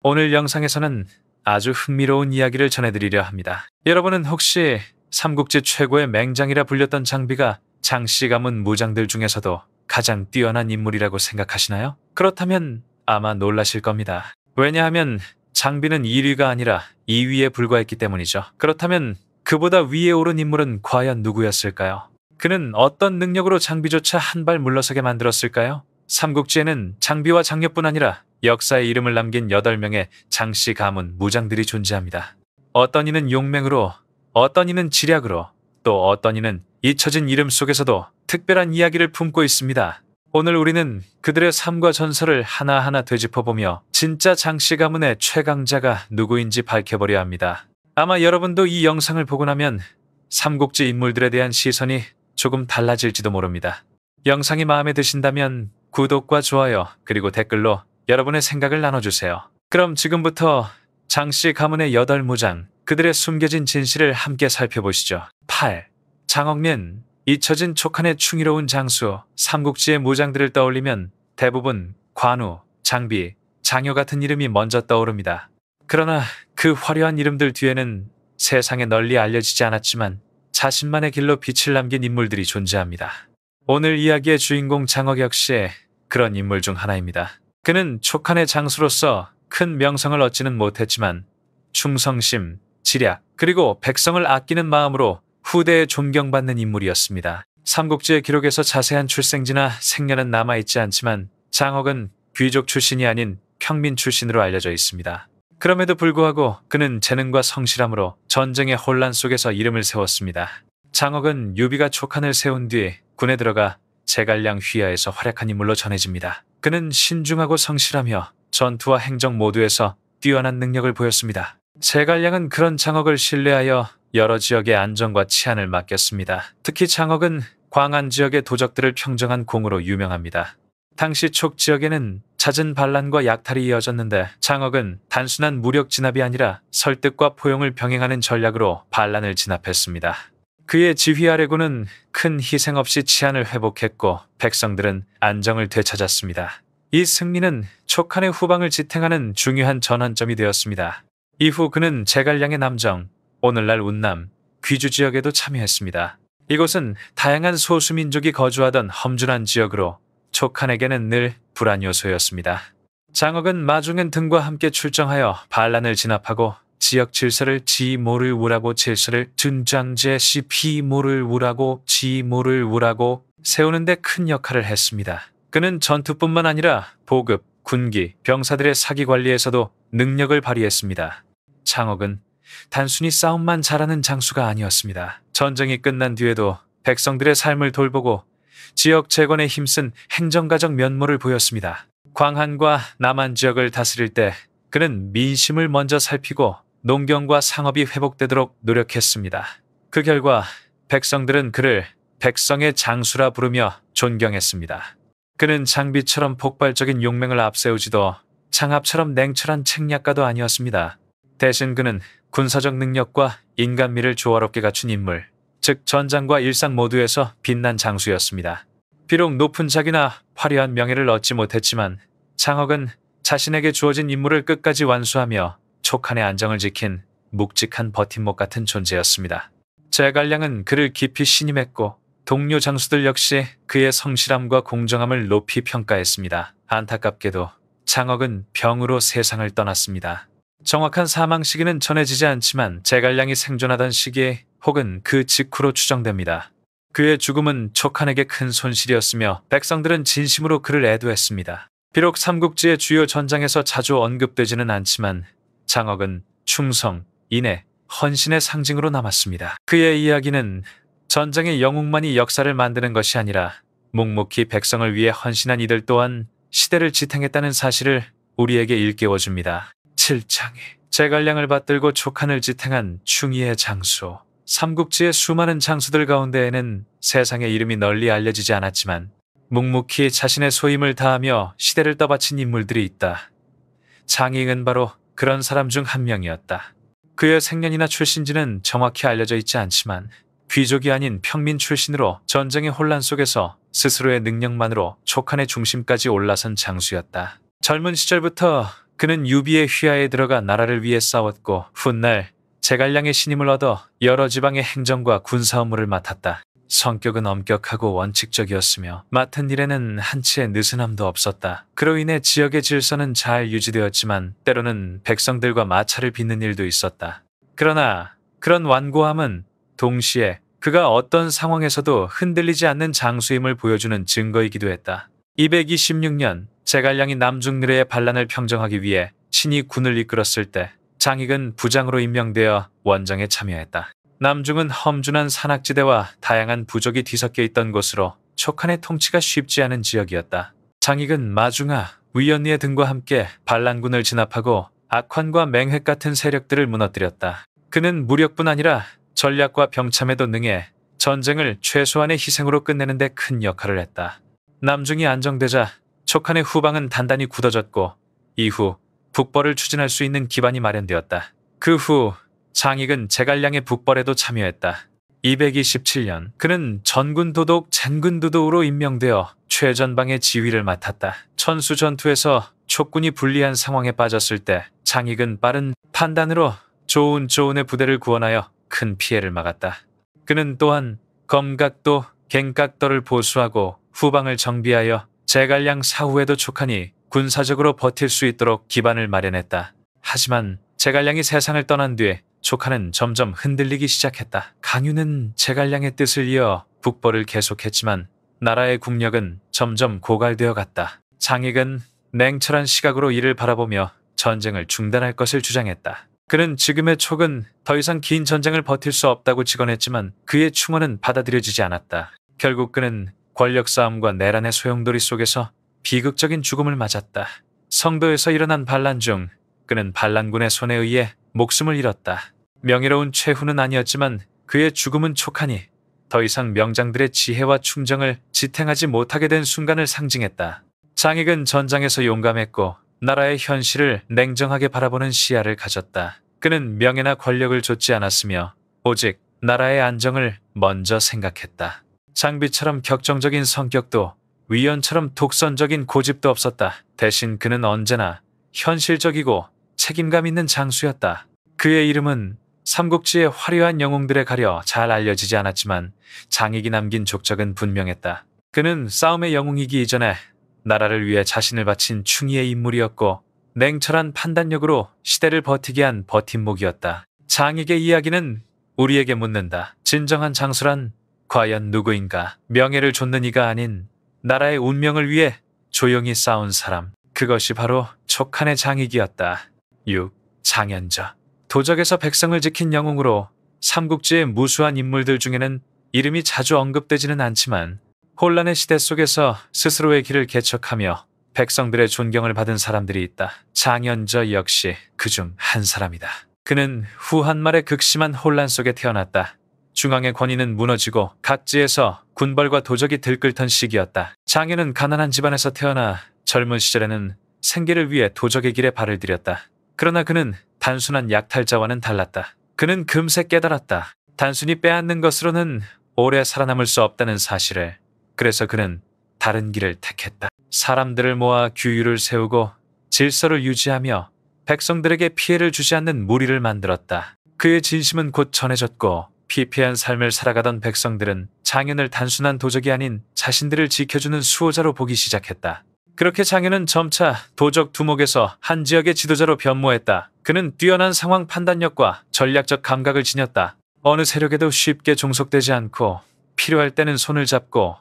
오늘 영상에서는 아주 흥미로운 이야기를 전해드리려 합니다. 여러분은 혹시 삼국지 최고의 맹장이라 불렸던 장비가 장씨 가문 무장들 중에서도 가장 뛰어난 인물이라고 생각하시나요? 그렇다면 아마 놀라실 겁니다. 왜냐하면 장비는 1위가 아니라 2위에 불과했기 때문이죠. 그렇다면 그보다 위에 오른 인물은 과연 누구였을까요? 그는 어떤 능력으로 장비조차 한 발 물러서게 만들었을까요? 삼국지에는 장비와 장려뿐 아니라 역사의 이름을 남긴 8명의 장씨 가문 무장들이 존재합니다. 어떤 이는 용맹으로, 어떤 이는 지략으로, 또 어떤 이는 잊혀진 이름 속에서도 특별한 이야기를 품고 있습니다. 오늘 우리는 그들의 삶과 전설을 하나하나 되짚어보며 진짜 장씨 가문의 최강자가 누구인지 밝혀보려 합니다. 아마 여러분도 이 영상을 보고 나면 삼국지 인물들에 대한 시선이 조금 달라질지도 모릅니다. 영상이 마음에 드신다면 구독과 좋아요 그리고 댓글로 여러분의 생각을 나눠주세요. 그럼 지금부터 장씨 가문의 8무장, 그들의 숨겨진 진실을 함께 살펴보시죠. 8. 장억린, 잊혀진 촉한의 충이로운 장수. 삼국지의 무장들을 떠올리면 대부분 관우, 장비, 장효 같은 이름이 먼저 떠오릅니다. 그러나 그 화려한 이름들 뒤에는 세상에 널리 알려지지 않았지만 자신만의 길로 빛을 남긴 인물들이 존재합니다. 오늘 이야기의 주인공 장억 역시 그런 인물 중 하나입니다. 그는 촉한의 장수로서 큰 명성을 얻지는 못했지만 충성심, 지략, 그리고 백성을 아끼는 마음으로 후대에 존경받는 인물이었습니다. 삼국지의 기록에서 자세한 출생지나 생년은 남아있지 않지만 장억은 귀족 출신이 아닌 평민 출신으로 알려져 있습니다. 그럼에도 불구하고 그는 재능과 성실함으로 전쟁의 혼란 속에서 이름을 세웠습니다. 장억은 유비가 촉한을 세운 뒤 군에 들어가 제갈량 휘하에서 활약한 인물로 전해집니다. 그는 신중하고 성실하며 전투와 행정 모두에서 뛰어난 능력을 보였습니다. 제갈량은 그런 장억을 신뢰하여 여러 지역의 안정과 치안을 맡겼습니다. 특히 장억은 광안 지역의 도적들을 평정한 공으로 유명합니다. 당시 촉 지역에는 잦은 반란과 약탈이 이어졌는데 장억은 단순한 무력 진압이 아니라 설득과 포용을 병행하는 전략으로 반란을 진압했습니다. 그의 지휘 아래군은 큰 희생 없이 치안을 회복했고 백성들은 안정을 되찾았습니다. 이 승리는 촉한의 후방을 지탱하는 중요한 전환점이 되었습니다. 이후 그는 제갈량의 남정, 오늘날 운남, 귀주 지역에도 참여했습니다. 이곳은 다양한 소수민족이 거주하던 험준한 지역으로 촉한에게는 늘 불안 요소였습니다. 장억은 마중현 등과 함께 출정하여 반란을 진압하고 지역 질서를 지모를 우라고 질서를 준장제시 피모를 우라고 지모를 우라고 세우는 데 큰 역할을 했습니다. 그는 전투뿐만 아니라 보급, 군기, 병사들의 사기 관리에서도 능력을 발휘했습니다. 장억은 단순히 싸움만 잘하는 장수가 아니었습니다. 전쟁이 끝난 뒤에도 백성들의 삶을 돌보고 지역 재건에 힘쓴 행정가적 면모를 보였습니다. 광한과 남한 지역을 다스릴 때 그는 민심을 먼저 살피고 농경과 상업이 회복되도록 노력했습니다. 그 결과 백성들은 그를 백성의 장수라 부르며 존경했습니다. 그는 장비처럼 폭발적인 용맹을 앞세우지도 장합처럼 냉철한 책략가도 아니었습니다. 대신 그는 군사적 능력과 인간미를 조화롭게 갖춘 인물, 즉 전장과 일상 모두에서 빛난 장수였습니다. 비록 높은 자기나 화려한 명예를 얻지 못했지만 장억은 자신에게 주어진 임무를 끝까지 완수하며 촉한의 안정을 지킨 묵직한 버팀목 같은 존재였습니다. 제갈량은 그를 깊이 신임했고 동료 장수들 역시 그의 성실함과 공정함을 높이 평가했습니다. 안타깝게도 장억은 병으로 세상을 떠났습니다. 정확한 사망 시기는 전해지지 않지만 제갈량이 생존하던 시기 혹은 그 직후로 추정됩니다. 그의 죽음은 촉한에게 큰 손실이었으며 백성들은 진심으로 그를 애도했습니다. 비록 삼국지의 주요 전장에서 자주 언급되지는 않지만 장억은 충성, 인애, 헌신의 상징으로 남았습니다. 그의 이야기는 전쟁의 영웅만이 역사를 만드는 것이 아니라 묵묵히 백성을 위해 헌신한 이들 또한 시대를 지탱했다는 사실을 우리에게 일깨워줍니다. 7장이 제갈량을 받들고 촉한을 지탱한 충의의 장수. 삼국지의 수많은 장수들 가운데에는 세상의 이름이 널리 알려지지 않았지만 묵묵히 자신의 소임을 다하며 시대를 떠받친 인물들이 있다. 장익은 바로 그런 사람 중 한 명이었다. 그의 생년이나 출신지는 정확히 알려져 있지 않지만 귀족이 아닌 평민 출신으로 전쟁의 혼란 속에서 스스로의 능력만으로 촉한의 중심까지 올라선 장수였다. 젊은 시절부터 그는 유비의 휘하에 들어가 나라를 위해 싸웠고 훗날 제갈량의 신임을 얻어 여러 지방의 행정과 군사 업무를 맡았다. 성격은 엄격하고 원칙적이었으며 맡은 일에는 한치의 느슨함도 없었다. 그로 인해 지역의 질서는 잘 유지되었지만 때로는 백성들과 마찰을 빚는 일도 있었다. 그러나 그런 완고함은 동시에 그가 어떤 상황에서도 흔들리지 않는 장수임을 보여주는 증거이기도 했다. 226년 제갈량이 남중르의 반란을 평정하기 위해 친히 군을 이끌었을 때 장익은 부장으로 임명되어 원정에 참여했다. 남중은 험준한 산악지대와 다양한 부족이 뒤섞여 있던 곳으로 촉한의 통치가 쉽지 않은 지역이었다. 장익은 마중하, 위연리의 등과 함께 반란군을 진압하고 악환과 맹획 같은 세력들을 무너뜨렸다. 그는 무력뿐 아니라 전략과 병참에도 능해 전쟁을 최소한의 희생으로 끝내는 데 큰 역할을 했다. 남중이 안정되자 촉한의 후방은 단단히 굳어졌고 이후 북벌을 추진할 수 있는 기반이 마련되었다. 그 후 장익은 제갈량의 북벌에도 참여했다. 227년 그는 전군 도독 젠군 두도우로 임명되어 최전방의 지휘를 맡았다. 천수 전투에서 촉군이 불리한 상황에 빠졌을 때 장익은 빠른 판단으로 조운의 부대를 구원하여 큰 피해를 막았다. 그는 또한 검각도, 갱각도를 보수하고 후방을 정비하여 제갈량 사후에도 촉하니 군사적으로 버틸 수 있도록 기반을 마련했다. 하지만 제갈량이 세상을 떠난 뒤에 촉하는 점점 흔들리기 시작했다. 강유는 제갈량의 뜻을 이어 북벌을 계속했지만 나라의 국력은 점점 고갈되어 갔다. 장익은 냉철한 시각으로 이를 바라보며 전쟁을 중단할 것을 주장했다. 그는 지금의 촉은 더 이상 긴 전쟁을 버틸 수 없다고 직언했지만 그의 충언은 받아들여지지 않았다. 결국 그는 권력 싸움과 내란의 소용돌이 속에서 비극적인 죽음을 맞았다. 성도에서 일어난 반란 중 그는 반란군의 손에 의해 목숨을 잃었다. 명예로운 최후는 아니었지만 그의 죽음은 촉하니 더 이상 명장들의 지혜와 충정을 지탱하지 못하게 된 순간을 상징했다. 장익은 전장에서 용감했고 나라의 현실을 냉정하게 바라보는 시야를 가졌다. 그는 명예나 권력을 좇지 않았으며 오직 나라의 안정을 먼저 생각했다. 장비처럼 격정적인 성격도 위연처럼 독선적인 고집도 없었다. 대신 그는 언제나 현실적이고 책임감 있는 장수였다. 그의 이름은 삼국지의 화려한 영웅들에 가려 잘 알려지지 않았지만 장익이 남긴 족적은 분명했다. 그는 싸움의 영웅이기 이전에 나라를 위해 자신을 바친 충의의 인물이었고 냉철한 판단력으로 시대를 버티게 한 버팀목이었다. 장익의 이야기는 우리에게 묻는다. 진정한 장수란 과연 누구인가? 명예를 좇는 이가 아닌 나라의 운명을 위해 조용히 싸운 사람. 그것이 바로 촉한의 장익이었다. 6. 장현저. 도적에서 백성을 지킨 영웅으로 삼국지의 무수한 인물들 중에는 이름이 자주 언급되지는 않지만 혼란의 시대 속에서 스스로의 길을 개척하며 백성들의 존경을 받은 사람들이 있다. 장현저 역시 그중 한 사람이다. 그는 후한말의 극심한 혼란 속에 태어났다. 중앙의 권위는 무너지고 각지에서 군벌과 도적이 들끓던 시기였다. 장현은 가난한 집안에서 태어나 젊은 시절에는 생계를 위해 도적의 길에 발을 들였다. 그러나 그는 단순한 약탈자와는 달랐다. 그는 금세 깨달았다. 단순히 빼앗는 것으로는 오래 살아남을 수 없다는 사실을. 그래서 그는 다른 길을 택했다. 사람들을 모아 규율을 세우고 질서를 유지하며 백성들에게 피해를 주지 않는 무리를 만들었다. 그의 진심은 곧 전해졌고 피폐한 삶을 살아가던 백성들은 장현을 단순한 도적이 아닌 자신들을 지켜주는 수호자로 보기 시작했다. 그렇게 장현은 점차 도적 두목에서 한 지역의 지도자로 변모했다. 그는 뛰어난 상황 판단력과 전략적 감각을 지녔다. 어느 세력에도 쉽게 종속되지 않고 필요할 때는 손을 잡고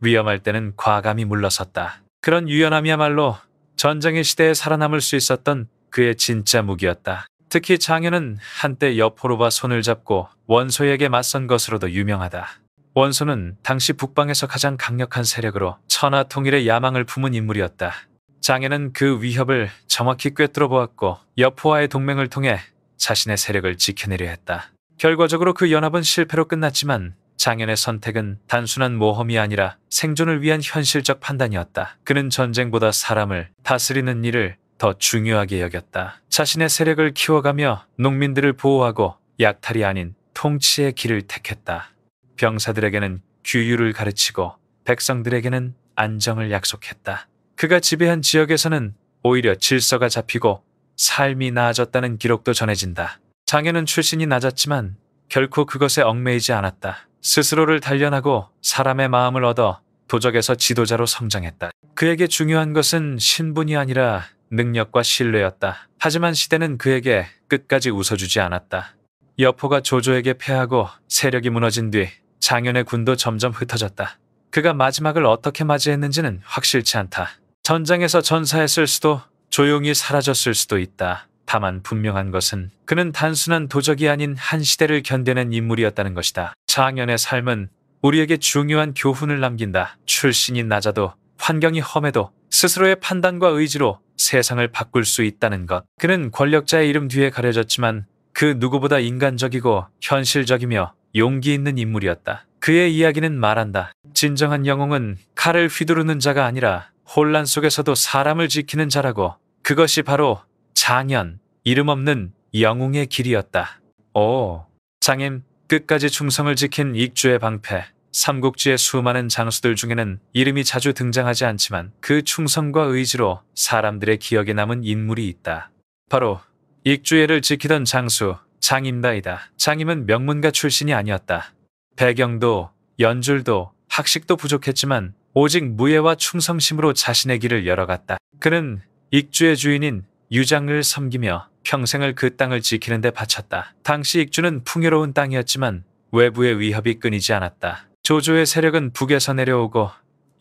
위험할 때는 과감히 물러섰다. 그런 유연함이야말로 전쟁의 시대에 살아남을 수 있었던 그의 진짜 무기였다. 특히 장현은 한때 여포로바 손을 잡고 원소에게 맞선 것으로도 유명하다. 원소는 당시 북방에서 가장 강력한 세력으로 천하 통일의 야망을 품은 인물이었다. 장현은 그 위협을 정확히 꿰뚫어 보았고 여포와의 동맹을 통해 자신의 세력을 지켜내려 했다. 결과적으로 그 연합은 실패로 끝났지만 장현의 선택은 단순한 모험이 아니라 생존을 위한 현실적 판단이었다. 그는 전쟁보다 사람을 다스리는 일을 더 중요하게 여겼다. 자신의 세력을 키워가며 농민들을 보호하고 약탈이 아닌 통치의 길을 택했다. 병사들에게는 규율을 가르치고 백성들에게는 안정을 약속했다. 그가 지배한 지역에서는 오히려 질서가 잡히고 삶이 나아졌다는 기록도 전해진다. 장현은 출신이 낮았지만 결코 그것에 얽매이지 않았다. 스스로를 단련하고 사람의 마음을 얻어 도적에서 지도자로 성장했다. 그에게 중요한 것은 신분이 아니라 능력과 신뢰였다. 하지만 시대는 그에게 끝까지 웃어주지 않았다. 여포가 조조에게 패하고 세력이 무너진 뒤 장현의 군도 점점 흩어졌다. 그가 마지막을 어떻게 맞이했는지는 확실치 않다. 전장에서 전사했을 수도 조용히 사라졌을 수도 있다. 다만 분명한 것은 그는 단순한 도적이 아닌 한 시대를 견뎌낸 인물이었다는 것이다. 장현의 삶은 우리에게 중요한 교훈을 남긴다. 출신이 낮아도 환경이 험해도 스스로의 판단과 의지로 세상을 바꿀 수 있다는 것. 그는 권력자의 이름 뒤에 가려졌지만 그 누구보다 인간적이고 현실적이며 용기 있는 인물이었다. 그의 이야기는 말한다. 진정한 영웅은 칼을 휘두르는 자가 아니라 혼란 속에서도 사람을 지키는 자라고. 그것이 바로 장현, 이름 없는 영웅의 길이었다. 오, 장임, 끝까지 충성을 지킨 익주의 방패. 삼국지의 수많은 장수들 중에는 이름이 자주 등장하지 않지만 그 충성과 의지로 사람들의 기억에 남은 인물이 있다. 바로 익주예를 지키던 장수 장임다이다. 장임은 명문가 출신이 아니었다. 배경도 연줄도 학식도 부족했지만 오직 무예와 충성심으로 자신의 길을 열어갔다. 그는 익주의 주인인 유장을 섬기며 평생을 그 땅을 지키는 데 바쳤다. 당시 익주는 풍요로운 땅이었지만 외부의 위협이 끊이지 않았다. 조조의 세력은 북에서 내려오고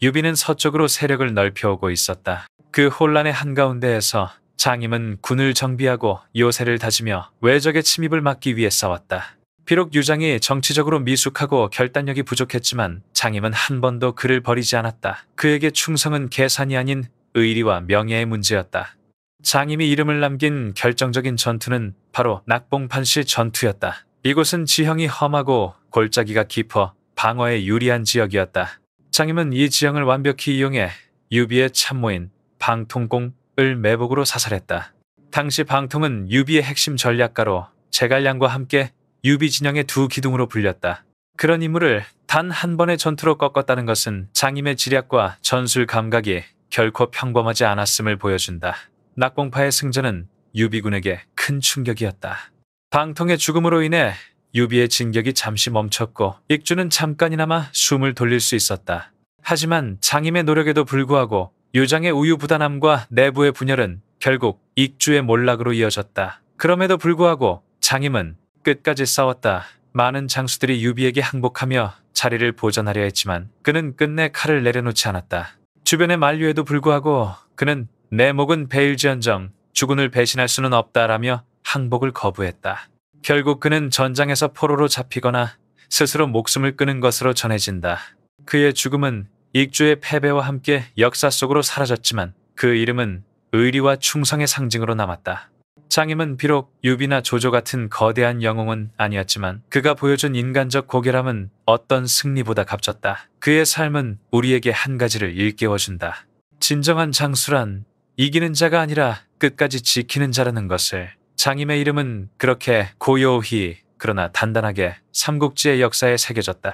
유비는 서쪽으로 세력을 넓혀오고 있었다. 그 혼란의 한가운데에서 장임은 군을 정비하고 요새를 다지며 외적의 침입을 막기 위해 싸웠다. 비록 유장이 정치적으로 미숙하고 결단력이 부족했지만 장임은 한 번도 그를 버리지 않았다. 그에게 충성은 계산이 아닌 의리와 명예의 문제였다. 장임이 이름을 남긴 결정적인 전투는 바로 낙봉판시 전투였다. 이곳은 지형이 험하고 골짜기가 깊어 방어에 유리한 지역이었다. 장임은 이 지형을 완벽히 이용해 유비의 참모인 방통공을 매복으로 사살했다. 당시 방통은 유비의 핵심 전략가로 제갈량과 함께 유비 진영의 두 기둥으로 불렸다. 그런 인물을 단 한 번의 전투로 꺾었다는 것은 장임의 지략과 전술 감각이 결코 평범하지 않았음을 보여준다. 낙봉파의 승전은 유비군에게 큰 충격이었다. 방통의 죽음으로 인해 유비의 진격이 잠시 멈췄고 익주는 잠깐이나마 숨을 돌릴 수 있었다. 하지만 장임의 노력에도 불구하고 유장의 우유부단함과 내부의 분열은 결국 익주의 몰락으로 이어졌다. 그럼에도 불구하고 장임은 끝까지 싸웠다. 많은 장수들이 유비에게 항복하며 자리를 보전하려 했지만 그는 끝내 칼을 내려놓지 않았다. 주변의 만류에도 불구하고 그는 내 목은 베일지언정 주군을 배신할 수는 없다라며 항복을 거부했다. 결국 그는 전장에서 포로로 잡히거나 스스로 목숨을 끊은 것으로 전해진다. 그의 죽음은 익주의 패배와 함께 역사 속으로 사라졌지만 그 이름은 의리와 충성의 상징으로 남았다. 장임은 비록 유비나 조조 같은 거대한 영웅은 아니었지만 그가 보여준 인간적 고결함은 어떤 승리보다 값졌다. 그의 삶은 우리에게 한 가지를 일깨워준다. 진정한 장수란 이기는 자가 아니라 끝까지 지키는 자라는 것을. 장임의 이름은 그렇게 고요히 그러나 단단하게 삼국지의 역사에 새겨졌다.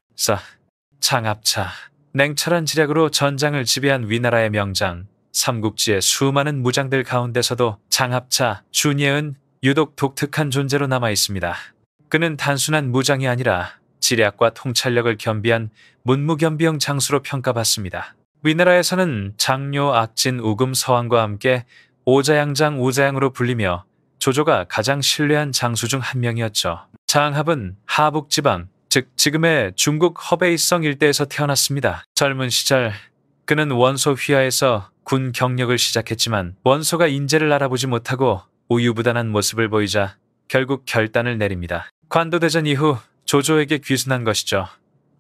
장합차. 냉철한 지략으로 전장을 지배한 위나라의 명장. 삼국지의 수많은 무장들 가운데서도 장합차 준예은 유독 독특한 존재로 남아 있습니다. 그는 단순한 무장이 아니라 지략과 통찰력을 겸비한 문무겸비형 장수로 평가받습니다. 위나라에서는 장료, 악진, 우금, 서왕과 함께 오자양장, 우자양으로 불리며 조조가 가장 신뢰한 장수 중 한 명이었죠. 장합은 하북지방, 즉 지금의 중국 허베이성 일대에서 태어났습니다. 젊은 시절 그는 원소 휘하에서 군 경력을 시작했지만 원소가 인재를 알아보지 못하고 우유부단한 모습을 보이자 결국 결단을 내립니다. 관도대전 이후 조조에게 귀순한 것이죠.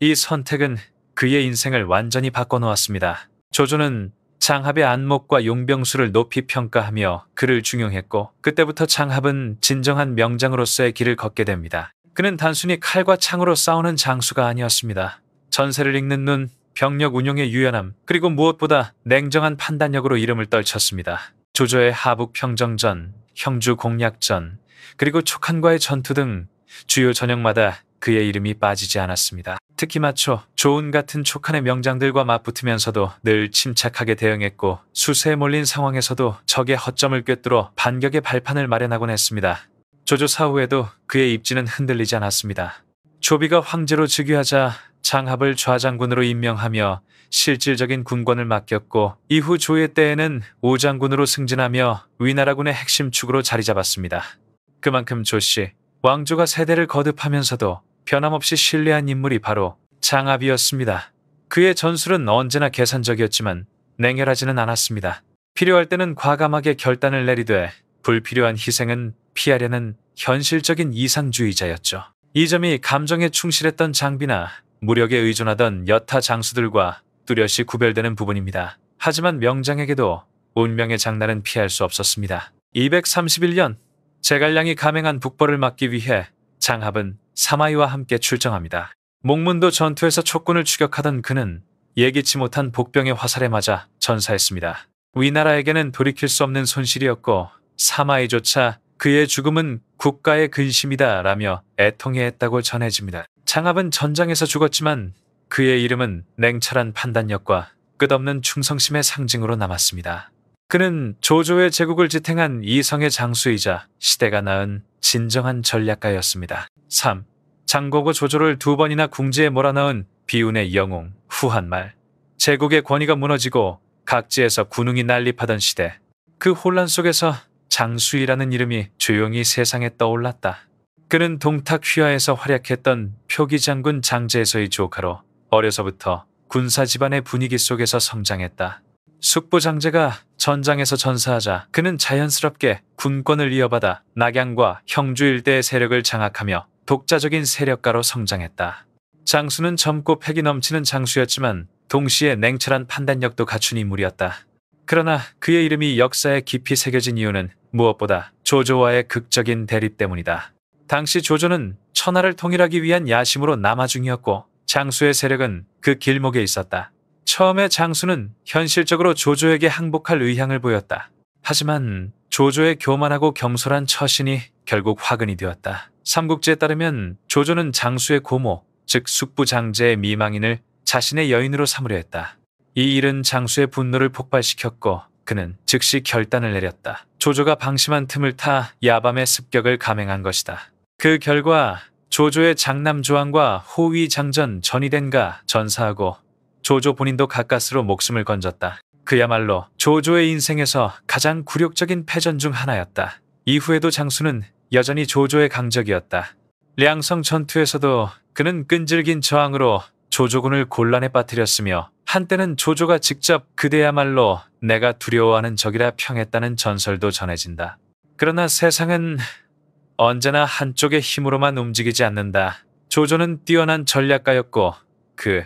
이 선택은 그의 인생을 완전히 바꿔놓았습니다. 조조는 장합의 안목과 용병수를 높이 평가하며 그를 중용했고 그때부터 장합은 진정한 명장으로서의 길을 걷게 됩니다. 그는 단순히 칼과 창으로 싸우는 장수가 아니었습니다. 전세를 읽는 눈, 병력 운용의 유연함, 그리고 무엇보다 냉정한 판단력으로 이름을 떨쳤습니다. 조조의 하북평정전, 형주 공략전, 그리고 촉한과의 전투 등 주요 전역마다 그의 이름이 빠지지 않았습니다. 특히 마초, 조은 같은 촉한의 명장들과 맞붙으면서도 늘 침착하게 대응했고 수세에 몰린 상황에서도 적의 허점을 꿰뚫어 반격의 발판을 마련하곤 했습니다. 조조 사후에도 그의 입지는 흔들리지 않았습니다. 조비가 황제로 즉위하자 장합을 좌장군으로 임명하며 실질적인 군권을 맡겼고 이후 조의 때에는 우장군으로 승진하며 위나라군의 핵심 축으로 자리 잡았습니다. 그만큼 조씨, 왕조가 세대를 거듭하면서도 변함없이 신뢰한 인물이 바로 장합이었습니다. 그의 전술은 언제나 계산적이었지만 냉혈하지는 않았습니다. 필요할 때는 과감하게 결단을 내리되 불필요한 희생은 피하려는 현실적인 이상주의자였죠. 이 점이 감정에 충실했던 장비나 무력에 의존하던 여타 장수들과 뚜렷이 구별되는 부분입니다. 하지만 명장에게도 운명의 장난은 피할 수 없었습니다. 231년 제갈량이 감행한 북벌을 막기 위해 장합은 사마이와 함께 출정합니다. 목문도 전투에서 촉군을 추격하던 그는 예기치 못한 복병의 화살에 맞아 전사했습니다. 위나라에게는 돌이킬 수 없는 손실이었고 사마이조차 그의 죽음은 국가의 근심이다 라며 애통해했다고 전해집니다. 장합은 전장에서 죽었지만 그의 이름은 냉철한 판단력과 끝없는 충성심의 상징으로 남았습니다. 그는 조조의 제국을 지탱한 이성의 장수이자 시대가 낳은 진정한 전략가였습니다. 3. 장고고 조조를 2번이나 궁지에 몰아넣은 비운의 영웅 후한말. 제국의 권위가 무너지고 각지에서 군웅이 난립하던 시대. 그 혼란 속에서 장수이라는 이름이 조용히 세상에 떠올랐다. 그는 동탁 휘하에서 활약했던 표기장군 장제에서의 조카로 어려서부터 군사 집안의 분위기 속에서 성장했다. 숙부 장제가 전장에서 전사하자 그는 자연스럽게 군권을 이어받아 낙양과 형주 일대의 세력을 장악하며 독자적인 세력가로 성장했다. 장수는 젊고 패기 넘치는 장수였지만 동시에 냉철한 판단력도 갖춘 인물이었다. 그러나 그의 이름이 역사에 깊이 새겨진 이유는 무엇보다 조조와의 극적인 대립 때문이다. 당시 조조는 천하를 통일하기 위한 야심으로 남하 중이었고 장수의 세력은 그 길목에 있었다. 처음에 장수는 현실적으로 조조에게 항복할 의향을 보였다. 하지만 조조의 교만하고 경솔한 처신이 결국 화근이 되었다. 삼국지에 따르면 조조는 장수의 고모, 즉 숙부 장제의 미망인을 자신의 여인으로 삼으려 했다. 이 일은 장수의 분노를 폭발시켰고 그는 즉시 결단을 내렸다. 조조가 방심한 틈을 타 야밤의 습격을 감행한 것이다. 그 결과 조조의 장남 조항과 호위 장전 전이된가 전사하고 조조 본인도 가까스로 목숨을 건졌다. 그야말로 조조의 인생에서 가장 굴욕적인 패전 중 하나였다. 이후에도 장수는 여전히 조조의 강적이었다. 량성 전투에서도 그는 끈질긴 저항으로 조조군을 곤란에 빠뜨렸으며 한때는 조조가 직접 그대야말로 내가 두려워하는 적이라 평했다는 전설도 전해진다. 그러나 세상은 언제나 한쪽의 힘으로만 움직이지 않는다. 조조는 뛰어난 전략가였고 그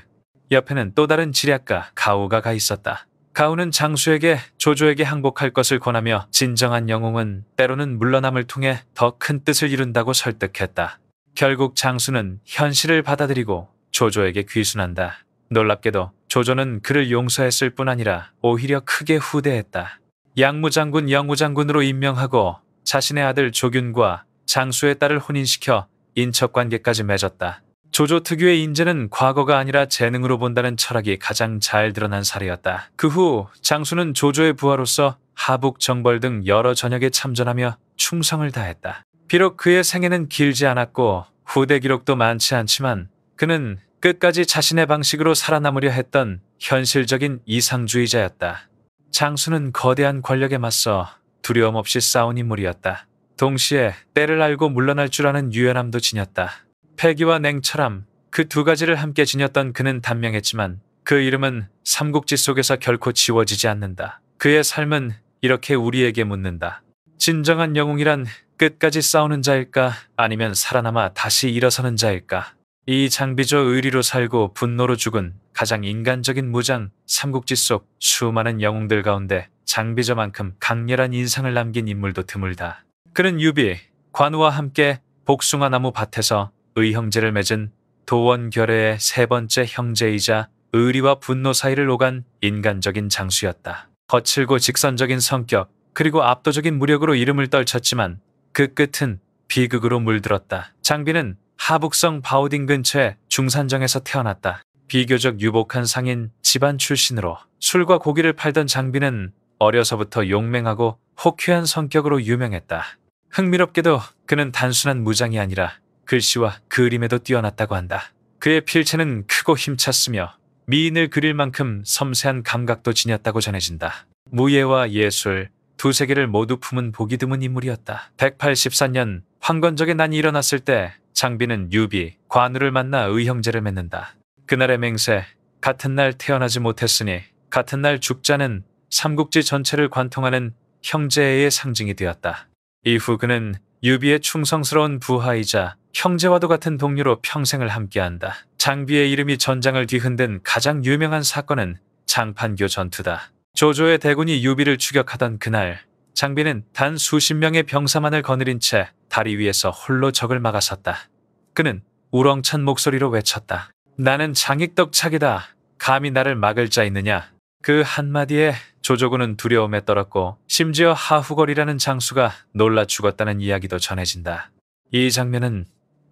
옆에는 또 다른 지략가 가우가 가 있었다. 가우는 장수에게 조조에게 항복할 것을 권하며 진정한 영웅은 때로는 물러남을 통해 더 큰 뜻을 이룬다고 설득했다. 결국 장수는 현실을 받아들이고 조조에게 귀순한다. 놀랍게도 조조는 그를 용서했을 뿐 아니라 오히려 크게 후대했다. 양무장군 영우장군으로 임명하고 자신의 아들 조균과 장수의 딸을 혼인시켜 인척관계까지 맺었다. 조조 특유의 인재는 과거가 아니라 재능으로 본다는 철학이 가장 잘 드러난 사례였다. 그 후 장수는 조조의 부하로서 하북, 정벌 등 여러 전역에 참전하며 충성을 다했다. 비록 그의 생애는 길지 않았고 후대 기록도 많지 않지만 그는 끝까지 자신의 방식으로 살아남으려 했던 현실적인 이상주의자였다. 장수는 거대한 권력에 맞서 두려움 없이 싸운 인물이었다. 동시에 때를 알고 물러날 줄 아는 유연함도 지녔다. 패기와 냉철함, 그 두 가지를 함께 지녔던 그는 단명했지만 그 이름은 삼국지 속에서 결코 지워지지 않는다. 그의 삶은 이렇게 우리에게 묻는다. 진정한 영웅이란 끝까지 싸우는 자일까 아니면 살아남아 다시 일어서는 자일까? 이 장비조 의리로 살고 분노로 죽은 가장 인간적인 무장 삼국지 속 수많은 영웅들 가운데 장비조만큼 강렬한 인상을 남긴 인물도 드물다. 그는 유비, 관우와 함께 복숭아 나무 밭에서 의형제를 맺은 도원결의의 세 번째 형제이자 의리와 분노 사이를 오간 인간적인 장수였다. 거칠고 직선적인 성격 그리고 압도적인 무력으로 이름을 떨쳤지만 그 끝은 비극으로 물들었다. 장비는 하북성 바오딩 근처의 중산정에서 태어났다. 비교적 유복한 상인 집안 출신으로 술과 고기를 팔던 장비는 어려서부터 용맹하고 호쾌한 성격으로 유명했다. 흥미롭게도 그는 단순한 무장이 아니라 글씨와 그림에도 뛰어났다고 한다. 그의 필체는 크고 힘찼으며 미인을 그릴 만큼 섬세한 감각도 지녔다고 전해진다. 무예와 예술, 두 세계를 모두 품은 보기 드문 인물이었다. 184년 황건적의 난이 일어났을 때 장비는 유비, 관우를 만나 의형제를 맺는다. 그날의 맹세, 같은 날 태어나지 못했으니 같은 날 죽자는 삼국지 전체를 관통하는 형제애의 상징이 되었다. 이후 그는 유비의 충성스러운 부하이자 형제와도 같은 동료로 평생을 함께한다. 장비의 이름이 전장을 뒤흔든 가장 유명한 사건은 장판교 전투다. 조조의 대군이 유비를 추격하던 그날, 장비는 단 수십 명의 병사만을 거느린 채 다리 위에서 홀로 적을 막아섰다. 그는 우렁찬 목소리로 외쳤다. 나는 장익덕착이다. 감히 나를 막을 자 있느냐. 그 한마디에 조조군은 두려움에 떨었고 심지어 하후걸이라는 장수가 놀라 죽었다는 이야기도 전해진다. 이 장면은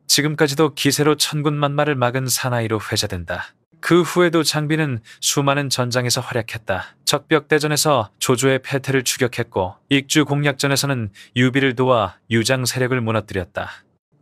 지금까지도 기세로 천군만마를 막은 사나이로 회자된다. 그 후에도 장비는 수많은 전장에서 활약했다. 적벽대전에서 조조의 패태를 추격했고 익주공략전에서는 유비를 도와 유장 세력을 무너뜨렸다.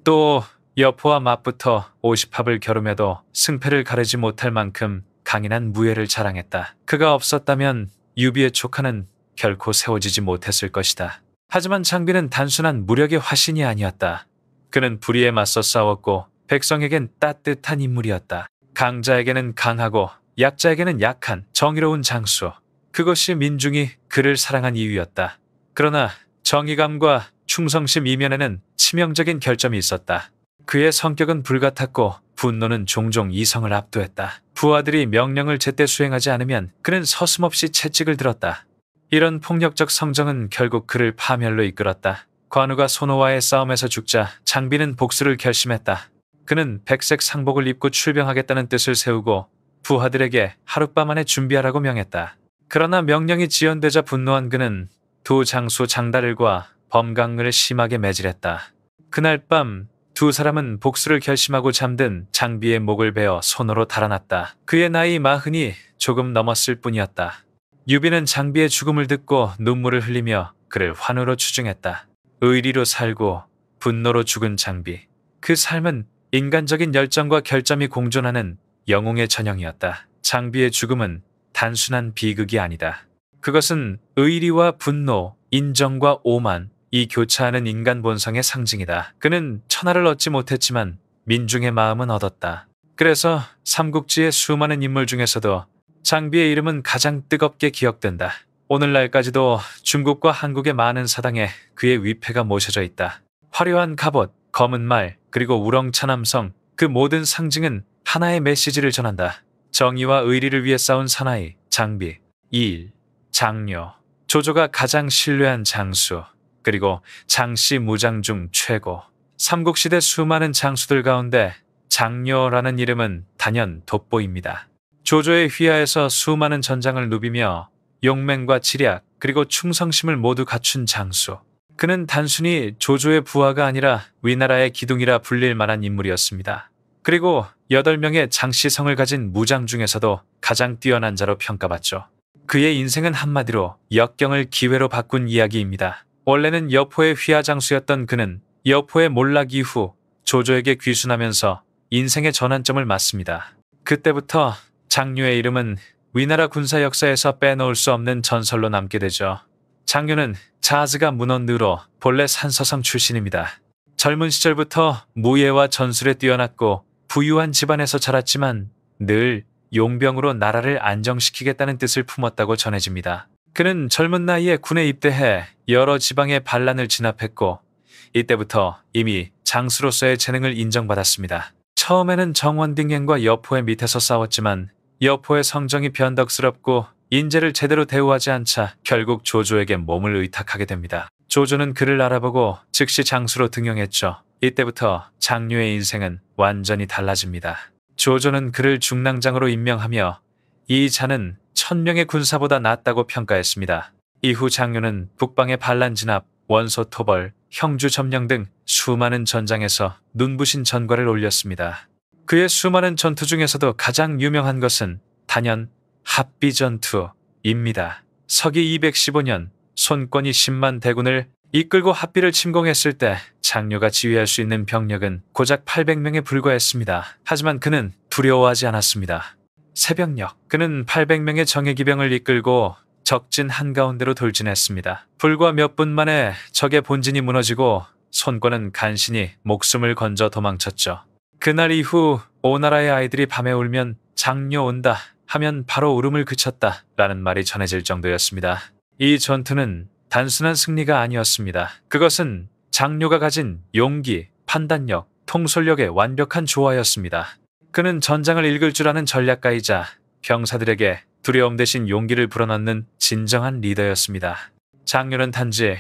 또 여포와 맞붙어 오십합을 겨루며도 승패를 가르지 못할 만큼 강인한 무예를 자랑했다. 그가 없었다면 유비의 촉화는 결코 세워지지 못했을 것이다. 하지만 장비는 단순한 무력의 화신이 아니었다. 그는 불의에 맞서 싸웠고 백성에겐 따뜻한 인물이었다. 강자에게는 강하고 약자에게는 약한 정의로운 장수. 그것이 민중이 그를 사랑한 이유였다. 그러나 정의감과 충성심 이면에는 치명적인 결점이 있었다. 그의 성격은 불같았고 분노는 종종 이성을 압도했다. 부하들이 명령을 제때 수행하지 않으면 그는 서슴없이 채찍을 들었다. 이런 폭력적 성정은 결국 그를 파멸로 이끌었다. 관우가 손호와의 싸움에서 죽자 장비는 복수를 결심했다. 그는 백색 상복을 입고 출병하겠다는 뜻을 세우고 부하들에게 하룻밤 안에 준비하라고 명했다. 그러나 명령이 지연되자 분노한 그는 두 장수 장다를과 범강을 심하게 매질했다. 그날 밤 두 사람은 복수를 결심하고 잠든 장비의 목을 베어 손으로 달아났다. 그의 나이 40이 조금 넘었을 뿐이었다. 유비는 장비의 죽음을 듣고 눈물을 흘리며 그를 환호로 추중했다. 의리로 살고 분노로 죽은 장비. 그 삶은 인간적인 열정과 결점이 공존하는 영웅의 전형이었다. 장비의 죽음은 단순한 비극이 아니다. 그것은 의리와 분노, 인정과 오만, 이 교차하는 인간 본성의 상징이다. 그는 천하를 얻지 못했지만 민중의 마음은 얻었다. 그래서 삼국지의 수많은 인물 중에서도 장비의 이름은 가장 뜨겁게 기억된다. 오늘날까지도 중국과 한국의 많은 사당에 그의 위패가 모셔져 있다. 화려한 갑옷, 검은 말, 그리고 우렁찬 함성, 그 모든 상징은 하나의 메시지를 전한다. 정의와 의리를 위해 싸운 사나이, 장비, 일, 장료, 조조가 가장 신뢰한 장수, 그리고 장씨 무장 중 최고. 삼국시대 수많은 장수들 가운데 장료라는 이름은 단연 돋보입니다. 조조의 휘하에서 수많은 전장을 누비며 용맹과 지략 그리고 충성심을 모두 갖춘 장수. 그는 단순히 조조의 부하가 아니라 위나라의 기둥이라 불릴 만한 인물이었습니다. 그리고 8명의 장씨성을 가진 무장 중에서도 가장 뛰어난 자로 평가받죠. 그의 인생은 한마디로 역경을 기회로 바꾼 이야기입니다. 원래는 여포의 휘하 장수였던 그는 여포의 몰락 이후 조조에게 귀순하면서 인생의 전환점을 맞습니다. 그때부터 장료의 이름은 위나라 군사 역사에서 빼놓을 수 없는 전설로 남게 되죠. 장료는 자즈가 문헌느로 본래 산서성 출신입니다. 젊은 시절부터 무예와 전술에 뛰어났고 부유한 집안에서 자랐지만 늘 용병으로 나라를 안정시키겠다는 뜻을 품었다고 전해집니다. 그는 젊은 나이에 군에 입대해 여러 지방의 반란을 진압했고 이때부터 이미 장수로서의 재능을 인정받았습니다. 처음에는 정원딩행과 여포의 밑에서 싸웠지만 여포의 성정이 변덕스럽고 인재를 제대로 대우하지 않자 결국 조조에게 몸을 의탁하게 됩니다. 조조는 그를 알아보고 즉시 장수로 등용했죠. 이때부터 장료의 인생은 완전히 달라집니다. 조조는 그를 중랑장으로 임명하며 이 자는 1000명의 군사보다 낫다고 평가했습니다. 이후 장료는 북방의 반란 진압, 원소 토벌, 형주 점령 등 수많은 전장에서 눈부신 전과를 올렸습니다. 그의 수많은 전투 중에서도 가장 유명한 것은 단연 합비 전투입니다. 서기 215년 손권이 10만 대군을 이끌고 합비를 침공했을 때 장료가 지휘할 수 있는 병력은 고작 800명에 불과했습니다. 하지만 그는 두려워하지 않았습니다. 새벽녘 그는 800명의 정예기병을 이끌고 적진 한가운데로 돌진했습니다. 불과 몇 분 만에 적의 본진이 무너지고 손권은 간신히 목숨을 건져 도망쳤죠. 그날 이후 오나라의 아이들이 밤에 울면 장료 온다 하면 바로 울음을 그쳤다 라는 말이 전해질 정도였습니다. 이 전투는 단순한 승리가 아니었습니다. 그것은 장료가 가진 용기, 판단력, 통솔력의 완벽한 조화였습니다. 그는 전장을 읽을 줄 아는 전략가이자 병사들에게 두려움 대신 용기를 불어넣는 진정한 리더였습니다. 장료는 단지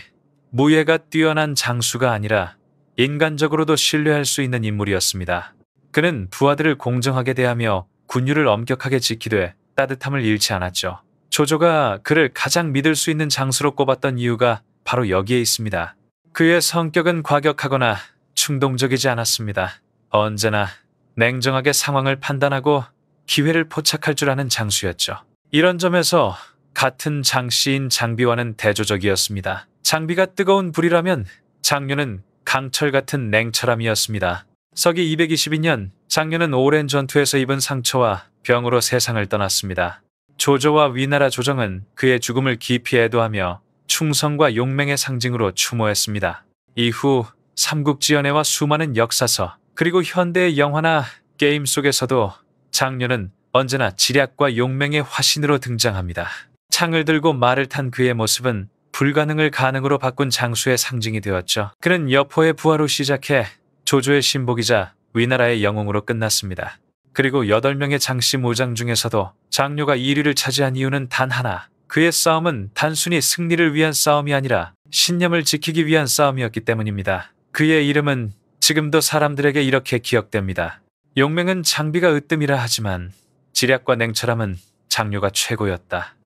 무예가 뛰어난 장수가 아니라 인간적으로도 신뢰할 수 있는 인물이었습니다. 그는 부하들을 공정하게 대하며 군율을 엄격하게 지키되 따뜻함을 잃지 않았죠. 조조가 그를 가장 믿을 수 있는 장수로 꼽았던 이유가 바로 여기에 있습니다. 그의 성격은 과격하거나 충동적이지 않았습니다. 언제나 냉정하게 상황을 판단하고 기회를 포착할 줄 아는 장수였죠. 이런 점에서 같은 장씨인 장비와는 대조적이었습니다. 장비가 뜨거운 불이라면 장료는 강철 같은 냉철함이었습니다. 서기 222년 장료는 오랜 전투에서 입은 상처와 병으로 세상을 떠났습니다. 조조와 위나라 조정은 그의 죽음을 깊이 애도하며 충성과 용맹의 상징으로 추모했습니다. 이후 삼국지연애와 수많은 역사서 그리고 현대의 영화나 게임 속에서도 장료는 언제나 지략과 용맹의 화신으로 등장합니다. 창을 들고 말을 탄 그의 모습은 불가능을 가능으로 바꾼 장수의 상징이 되었죠. 그는 여포의 부하로 시작해 조조의 신복이자 위나라의 영웅으로 끝났습니다. 그리고 8명의 장씨 무장 중에서도 장료가 1위를 차지한 이유는 단 하나. 그의 싸움은 단순히 승리를 위한 싸움이 아니라 신념을 지키기 위한 싸움이었기 때문입니다. 그의 이름은 지금도 사람들에게 이렇게 기억됩니다. 용맹은 장비가 으뜸이라 하지만 지략과 냉철함은 장료가 최고였다.